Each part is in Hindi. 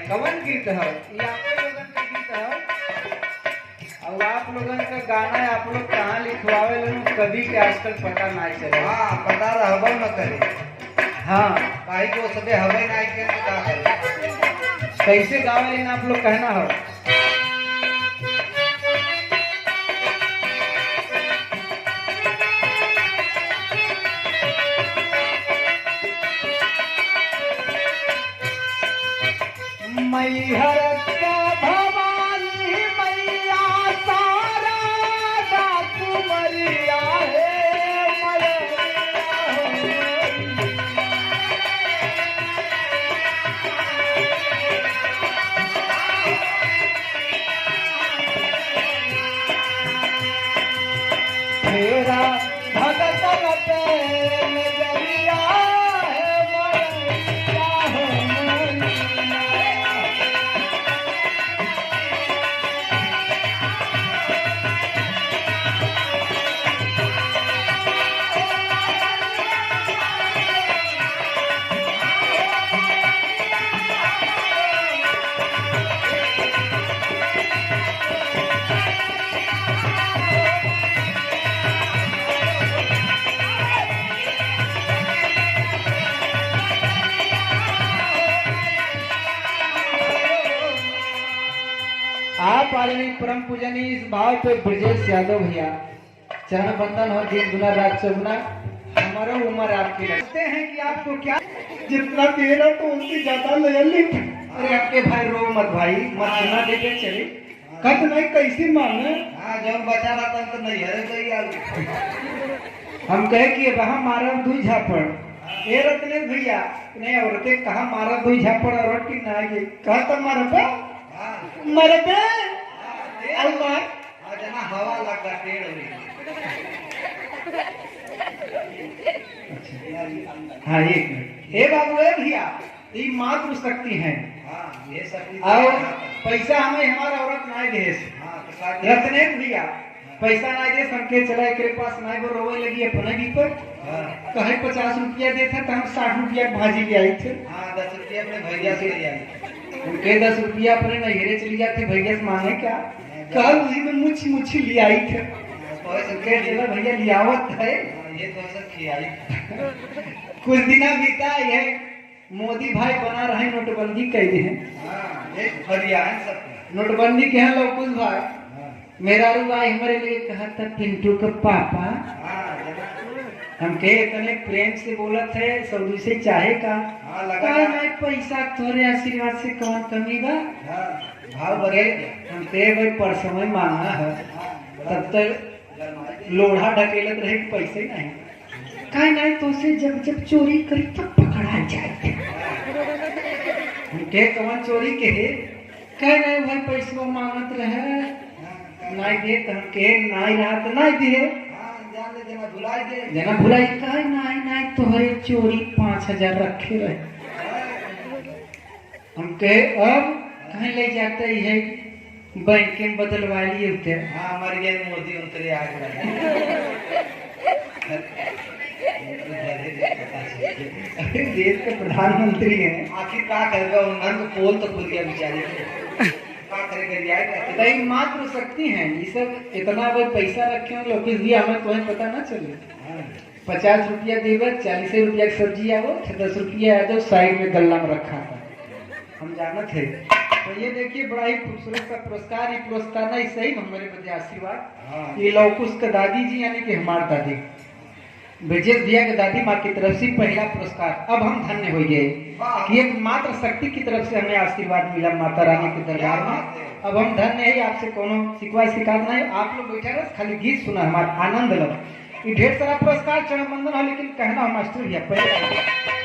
कवन गीत है ये आप लोगन का गीत है। और आप लोगन का गाना आप लोग कहाँ लिखवावे लोग कभी के आजकल पता ना चले। हाँ पता रहबो न करे। हाँ काहे को सबे हवे ना के का करे। कैसे गावे लेना आप लोग कहना हो। मैहर का भवानी मैया सारा डाकू मरिया है मेरा भगत लटे नजरिया है मरिया है आप आदमी परम पूजनी इस भाव पे ब्रजेश यादव भैया चरण बंदन हो दिन गुना रात चौगुना हमारा उम्र आपकी लगते हैं कि आपको क्या जितना दे रहा तो उससे ज्यादा ले ली। अरे आपके भाई रो मत भाई मत देते चले कत नहीं कैसे मांगे। हाँ जब बचा रहा तो नहीं हरे तो ही आलू हम कहे कि वहाँ मारा दुई झापड़ ये रत्ने भैया नहीं औरतें कहा मारा दुई झापड़ औरत की ना आगे कहा तो मारा पे मर पे अल्लाह जना हवा लगा पेड़ में। हाँ एक मिनट हे बाबू है भैया ये मातृ शक्ति है। हाँ ये शक्ति और पैसा हमें हमारा औरत ना दे हाँ तो का रत्ने भैया पैसा ना दे संके चला के पास ना वो रोवे लगी अपने भी पर कहे 50 रुपया देता तो हम 60 रुपया भाजी ले आई थे। हाँ 10 रुपया अपने भैया से ले आई। उनके 10 रुपया अपने नहरे चली जाती भैया से मांगे क्या कल उसी में मुच्छी मुच्छी ले आई थे उनके चला भैया लियावत है। ये तो सब खियाई कुछ दिना बीता है मोदी भाई बना रहे नोटबंदी कह दे हैं। हाँ एक फरिया है सब नोटबंदी के हैं लोकुश भाई मेरा रू भाई हमारे लिए कहा था पिंटू का पापा हम कहे इतने प्रेम से बोलत है सऊदी से चाहे का हाँ लगा मैं पैसा तोरे आशीर्वाद से कौन कमी बा हाँ भाव बढ़े हम कहे भाई पर समय मांगा है तब तक लोढ़ा ढकेलत रहे पैसे नहीं कहे नहीं तो से जब जब चोरी करी तब पकड़ा जाए। हम कहे कौन चोरी के है कहे नहीं भाई पैसा मांगत रहे नहीं दे तो हम कहे नहीं रहा तो नहीं दिए जना भुलाई कहे नहीं नहीं तोहरे चोरी 5000 रखे रहे। हम कहे अब कहीं ले जाते है बैंक में बदलवा लिए होते। हाँ हमारे ये मोदी उतरे आ गए देश के प्रधानमंत्री हैं आखिर क्या करेगा उन्होंने पोल तो खुल गया बेचारे क्या करेगा यार मात्र शक्ति है ये सब इतना वो पैसा रखे हो लोग भी हमें तुम्हें पता ना चले 50 रुपया देगा 40 रुपया की सब्जी आवो 10 रुपया आ जाओ साइड में गल्ला में रखा था हम जाना थे। तो ये देखिए बड़ा ही खूबसूरत सा पुरस्कार ये पुरस्कार नहीं सही हमारे बदे आशीर्वाद ये लौकुश का दादी जी यानी कि हमारे दादी ब्रजेश भैया के दादी माँ की तरफ से पहला पुरस्कार। अब हम धन्य हो गए कि एक मात्र शक्ति की तरफ से हमें आशीर्वाद मिला माता रानी के दरबार में। अब हम धन्य है आपसे कोनो शिकवा शिकायत नहीं आप लोग बैठे रहे खाली गीत सुना हमारा आनंद लो ये ढेर सारा पुरस्कार चरण बंदन हो लेकिन कहना हम मास्टर भैया पहले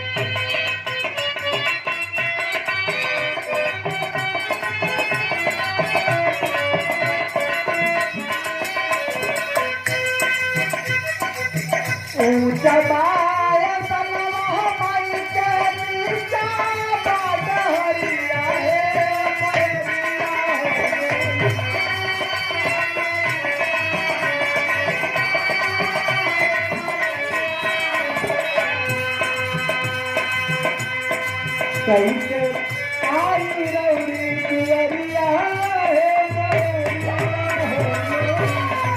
ऊंचा बाय सनवा माई के नीचा बाट हरिया है कैसे आई रौरी दुअरिया हे मैया हो।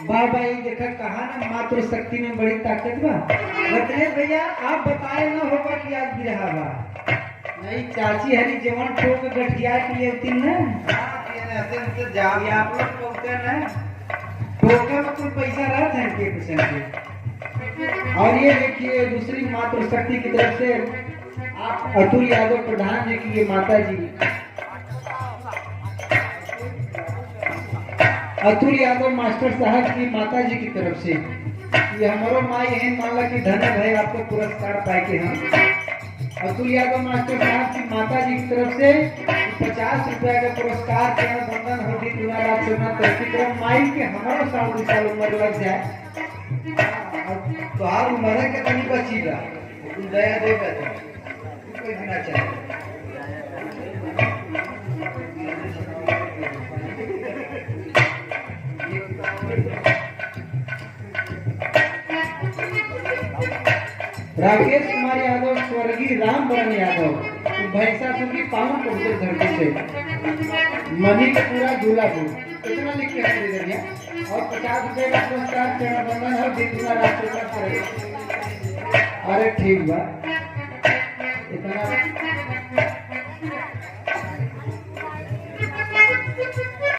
भाई भाई देखा कहा ना मातृ शक्ति में बड़ी ताकत बा। रत्नेश भैया आप बताए ना होगा कि आज भी रहा बा नहीं चाची हरी जवान ठोक गठिया के लिए तीन ना ऐसे जाओ आप लोग ठोकते ना ठोका में कोई पैसा रहता है के परसेंट के। और ये देखिए दूसरी मातृ शक्ति की तरफ से आप अतुल यादव प्रधान जी की ये माता जी अतुल यादव मास्टर साहब की माता जी की तरफ से ये हमारो माई है माला की धन्य है आपको पुरस्कार पाए के हम अतुल यादव मास्टर साहब की माता जी की तरफ से 50 रुपया का पुरस्कार के बंधन होगी तुम्हारा आप सुना तरक्की क्रम माई के हमारो 7 साल उम्र लग जाए तो हर उम्र के कहीं बची रहा तुम दया दे बैठे कोई बिना चाहिए राकेश कुमार यादव स्वर्गीय राम बरन यादव भैंसा सुखी पावन पहुंचे धरती से मनी का पूरा दूल्हापुर इतना लिख के दे दिया और 50 रुपए का पुरस्कार चरण बंधन है जितना राष्ट्र अरे ठीक बा इतना